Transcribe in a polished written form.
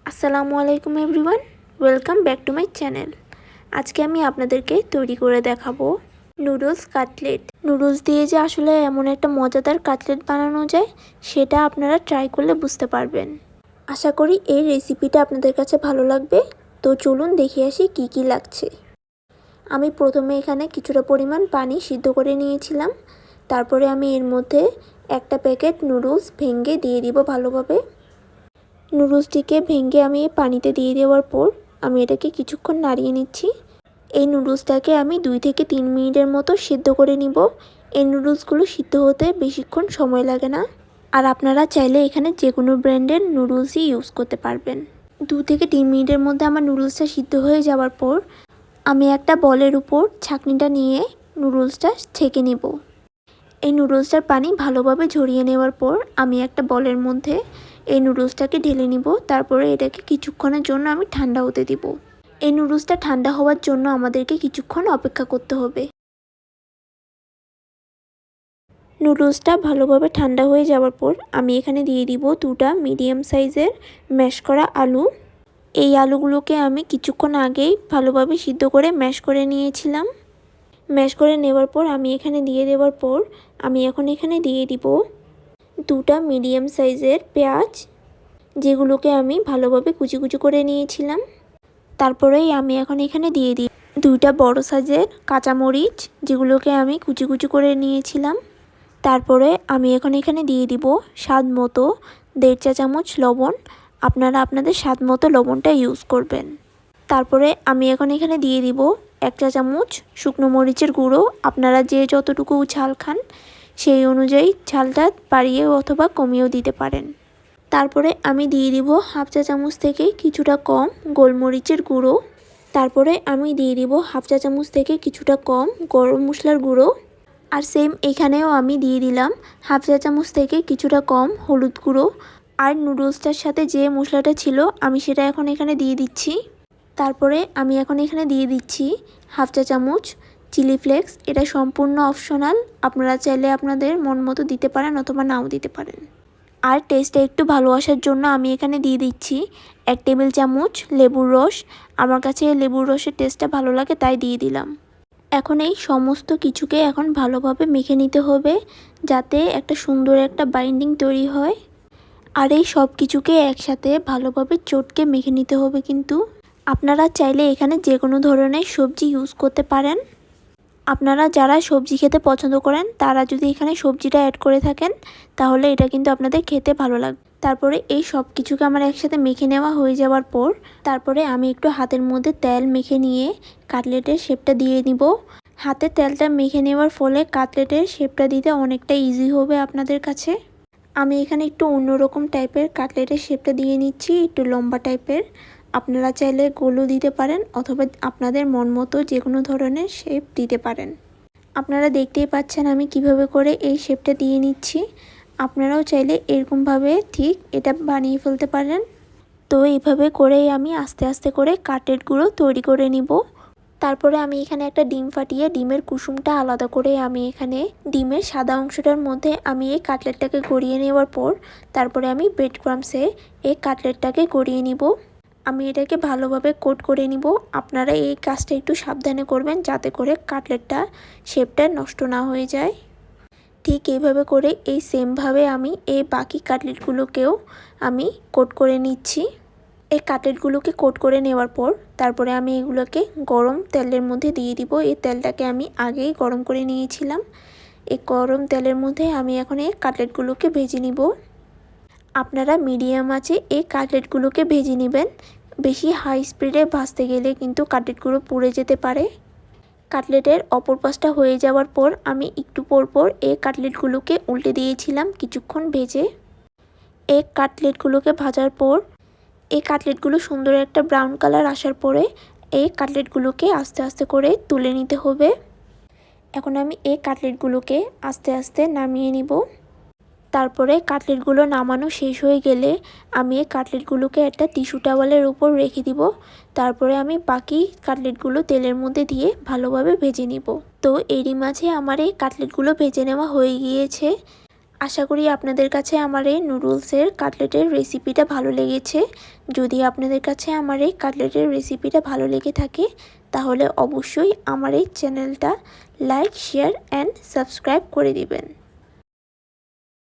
আসসালামু আলাইকুম everyone, welcome back to my channel. আজকে আমি আপনাদেরকে তৈরি করে দেখাবো নুডলস কাটলেট। নুডলস দিয়ে যে আসলে এমন একটা মজাদার কাটলেট বানানো যায় সেটা আপনারা ট্রাই করলে বুঝতে পারবেন। আশা করি এই রেসিপিটা আপনাদের কাছে ভালো লাগবে। তো চলুন দেখে আসি কি কি লাগছে। আমি প্রথমে এখানে কিছুটা পরিমাণ পানি সিদ্ধ করে নিয়েছিলাম। তারপরে আমি এর মধ্যে একটা প্যাকেট নুডলস ভেঙে দিয়ে দিব ভালোভাবে। নুডলসটিকে ভেঙে আমি পানিতে দিয়ে দেওয়ার পর আমি এটাকে কিছুক্ষণ নাড়িয়ে নিচ্ছি। এই নুডলসটাকে আমি 2 থেকে 3 মিনিটের মতো সিদ্ধ করে নিব। এই নুডলসগুলো সিদ্ধ হতে বেশিক্ষণ সময় লাগে না। আর আপনারা চাইলে এখানে যে কোনো ব্র্যান্ডের নুডলসই ইউজ করতে পারবেন। 2 থেকে 3 মিনিটের মধ্যে আমার নুডলসটা সিদ্ধ হয়ে যাওয়ার পর আমি একটা বলের উপর ছাঁকনিটা নিয়ে নুডলসটা ছেঁকে নেব। এই নুডলসটার পানি ভালোভাবে ঝরিয়ে নেওয়ার পর আমি একটা বলের মধ্যে এই নুডলসটাকে ঢেলে নিব। তারপরে এটাকে কিছুক্ষণের জন্য আমি ঠান্ডা হতে দিব। এই নুডলসটা ঠান্ডা হওয়ার জন্য আমাদেরকে কিছুক্ষণ অপেক্ষা করতে হবে। নুডলসটা ভালোভাবে ঠান্ডা হয়ে যাওয়ার পর আমি এখানে দিয়ে দিব 2টা মিডিয়াম সাইজের ম্যাশ করা আলু। এই আলুগুলোকে আমি কিছুক্ষণ আগেই ভালোভাবে সিদ্ধ করে ম্যাশ করে নিয়েছিলাম। ম্যাশ করে নেওয়ার পর আমি এখানে দিয়ে দেওয়ার পর আমি এখন এখানে দিয়ে দিব 2টা মিডিয়াম সাইজের পেঁয়াজ, যেগুলোকে আমি ভালোভাবে কুচি কুচি করে নিয়েছিলাম। তারপরেই আমি এখন এখানে দিয়ে দিই 2টা বড় সাইজের কাঁচামরিচ, যেগুলোকে আমি কুচি কুচি করে নিয়েছিলাম। তারপরে আমি এখন এখানে দিয়ে দিব স্বাদ মতো 1.5 চা চামচ লবণ। আপনারা আপনাদের স্বাদ মতো লবণটা ইউজ করবেন। তারপরে আমি এখন এখানে দিয়ে দিব 1 চা চামচ শুকনো মরিচের গুঁড়ো। আপনারা যে যতটুকু ঝাল খান সেই অনুযায়ী ঝালটা বাড়িয়ে অথবা কমিয়েও দিতে পারেন। তারপরে আমি দিয়ে দিব 1/2 চা চামচ থেকে কিছুটা কম গোলমরিচের গুঁড়ো। তারপরে আমি দিয়ে দিব 1/2 চা চামচ থেকে কিছুটা কম গরম মশলার গুঁড়ো। আর সেম এখানেও আমি দিয়ে দিলাম 1/2 চা চামচ থেকে কিছুটা কম হলুদ গুঁড়ো। আর নুডলসটার সাথে যে মশলাটা ছিল আমি সেটা এখন এখানে দিয়ে দিচ্ছি। তারপরে আমি এখন এখানে দিয়ে দিচ্ছি 1/2 চা চামচ চিলি ফ্লেক্স। এটা সম্পূর্ণ অপশনাল, আপনারা চাইলে আপনাদের মন মতো দিতে পারেন অথবা নাও দিতে পারেন। আর টেস্টটা একটু ভালো আসার জন্য আমি এখানে দিয়ে দিচ্ছি 1 টেবিল চামচ লেবুর রস। আমার কাছে লেবুর রসের টেস্টটা ভালো লাগে তাই দিয়ে দিলাম। এখন এই সমস্ত কিছুকে এখন ভালোভাবে মেখে নিতে হবে যাতে একটা সুন্দর একটা বাইন্ডিং তৈরি হয়। আর এই সব কিছুকে একসাথে ভালোভাবে চটকে মেখে নিতে হবে। কিন্তু আপনারা চাইলে এখানে যে কোনো ধরনের সবজি ইউজ করতে পারেন। আপনারা যারা সবজি খেতে পছন্দ করেন তারা যদি এখানে সবজিটা অ্যাড করে থাকেন তাহলে এটা কিন্তু আপনাদের খেতে ভালো লাগবে। তারপরে এই সব কিছুকে আমার একসাথে মেখে নেওয়া হয়ে যাওয়ার পর তারপরে আমি একটু হাতের মধ্যে তেল মেখে নিয়ে কাটলেটের শেপটা দিয়ে নিব। হাতে তেলটা মেখে নেওয়ার ফলে কাটলেটের শেপটা দিতে অনেকটা ইজি হবে আপনাদের কাছে। আমি এখানে একটু অন্যরকম টাইপের কাটলেটের শেপটা দিয়ে নিচ্ছি, একটু লম্বা টাইপের। আপনারা চাইলে গোলও দিতে পারেন অথবা আপনাদের মন মতো যে কোনো ধরনের শেপ দিতে পারেন। আপনারা দেখতেই পাচ্ছেন আমি কিভাবে করে এই শেপটা দিয়ে নিচ্ছি। আপনারাও চাইলে এরকমভাবে ঠিক এটা বানিয়ে ফেলতে পারেন। তো এইভাবে করেই আমি আস্তে আস্তে করে কাটলেটগুলো তৈরি করে নিব। তারপরে আমি এখানে একটা ডিম ফাটিয়ে ডিমের কুসুমটা আলাদা করে আমি এখানে ডিমের সাদা অংশটার মধ্যে আমি এই কাটলেটটাকে গড়িয়ে নেওয়ার পর তারপরে আমি ব্রেড ক্রাম্বসে এই কাটলেটটাকে গড়িয়ে নিব। আমি এটাকে ভালোভাবে কোট করে নিব। আপনারা এই কাজটা একটু সাবধানে করবেন যাতে করে কাটলেটটা শেপটা নষ্ট না হয়ে যায়। ঠিক এইভাবে করে এই সেমভাবে আমি এই বাকি কাটলেটগুলোকেও আমি কোট করে নিচ্ছি। এই কাটলেটগুলোকে কোট করে নেওয়ার পর তারপরে আমি এগুলোকে গরম তেলের মধ্যে দিয়ে দিব। এই তেলটাকে আমি আগেই গরম করে নিয়েছিলাম। এই গরম তেলের মধ্যে আমি এখন এই কাটলেটগুলোকে ভেজে নিব। আপনারা মিডিয়াম আঁচে এই কাটলেটগুলোকে ভেজে নেবেন। বেশি হাই স্পিডে ভাজতে গেলে কিন্তু কাটলেটগুলো পুড়ে যেতে পারে। কাটলেটের অপর পাশটা হয়ে যাওয়ার পর আমি একটু পর এই কাটলেটগুলোকে উল্টে দিয়েছিলাম কিছুক্ষণ ভেজে। এই কাটলেটগুলোকে ভাজার পর এই কাটলেটগুলো সুন্দর একটা ব্রাউন কালার আসার পরে এই কাটলেটগুলোকে আস্তে আস্তে করে তুলে নিতে হবে। এখন আমি এই কাটলেটগুলোকে আস্তে আস্তে নামিয়ে নিব। তারপরে কাটলেটগুলো নামানো শেষ হয়ে গেলে আমি এই কাটলেটগুলোকে একটা টিস্যু টাওয়ালের উপর রেখে দিব। তারপরে আমি বাকি কাটলেটগুলো তেলের মধ্যে দিয়ে ভালোভাবে ভেজে নিব। তো এরই মাঝে আমার এই কাটলেটগুলো ভেজে নেওয়া হয়ে গিয়েছে। আশা করি আপনাদের কাছে আমার এই নুডলসের কাটলেটের রেসিপিটা ভালো লেগেছে। যদি আপনাদের কাছে আমার এই কাটলেটের রেসিপিটা ভালো লেগে থাকে তাহলে অবশ্যই আমার এই চ্যানেলটা লাইক, শেয়ার অ্যান্ড সাবস্ক্রাইব করে দিবেন।